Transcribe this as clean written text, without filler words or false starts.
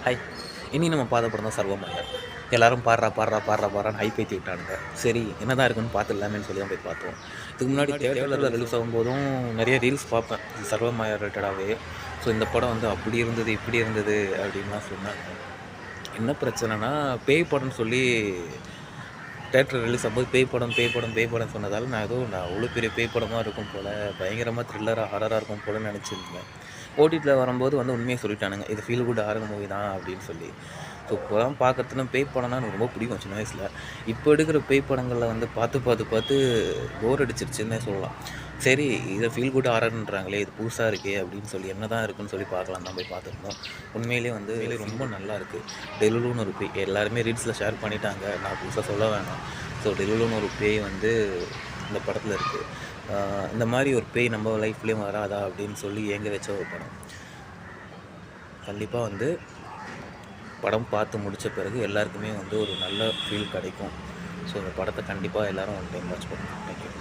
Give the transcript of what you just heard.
Hi. இனி நம்ம பார்த்த படம் தான் சர்வமயம். எல்லாரும் பாடுறா பாடுறா பாடுறா பாடுறான்னு ஹைப் ஏத்தி விட்டானுங்க. சரி என்னதான் இருக்குன்னு பார்த்துடலாமேன்னு சொல்லி தான் போய் பார்த்தோம். இதுக்கு முன்னாடி தியேட்டர்ல ரிலீஸ் ஆகும்போதும் நிறைய ரீல்ஸ் பார்ப்பேன். இது சர்வமயம் ரிலேட்டடாவே. ஸோ இந்த படம் வந்து அப்படி இருந்தது, இப்படி இருந்தது அப்படின்லாம் சொன்னாங்க. என்ன பிரச்சனைனா, பேய் படம்னு சொல்லி தியேட்டர் ரிலீஸ் ஆகும்போது பேய் படம், பேய் படம், பேய் படம் சொன்னதால நான் அவ்வளோ பெரிய பேய் படமா இருக்கும் போல, பயங்கரமா த்ரில்லரா, ஹாரரா இருக்கும் போலன்னு நெனச்சிருந்தேன். ஓடிடில வரும்போது வந்து உண்மைய சொல்லிட்டானுங்க. இது ஃபீல் குட் ஹாரர் மூவி தான் அப்படின்னு சொல்லி. ஸோ படம் பார்க்கறதுனா பேய் படம்னா எனக்கு ரொம்ப பிடிக்கும் சின்ன வயசுல. இப்போ எடுக்கிற பேய் படங்கள்ல வந்து பார்த்து பார்த்து பார்த்து போர் அடிச்சிருச்சுன்னே சொல்லலாம். சரி இத ஃபீல் குட் ஹாரர்ன்றாங்களே, இது புதுசா இருக்கே அப்படின்னு சொல்லி என்னதான் இருக்குன்னு சொல்லி பார்க்கலான்னு தான் போய் பார்த்துருந்தோம். உண்மையிலேயே வந்து ரொம்ப நல்லா இருக்கு. டெலுலுன்னு ஒரு பேய் எல்லாருமே ரீல்ஸ்ல ஷேர் பண்ணிட்டாங்க. நான் புதுசா சொல்ல வேணாம். ஸோ டெலுலுன்னு ஒரு பேய் வந்து இந்த படத்துல இருக்கு. இந்த மாரி ஒரு பேய் நம்ம லைஃப்லயும் வராதா அப்படின்னு சொல்லி ஏங்க வச்ச ஒரு படம். கண்டிப்பா வந்து படம் பார்த்து முடிச்ச பிறகு எல்லாருக்குமே வந்து ஒரு நல்ல ஃபீல் கிடைக்கும். ஸோ இந்த படத்த கண்டிப்பா எல்லாரும் ஒன் டைம் வாட்ச் பண்ணுங்க. Thank you.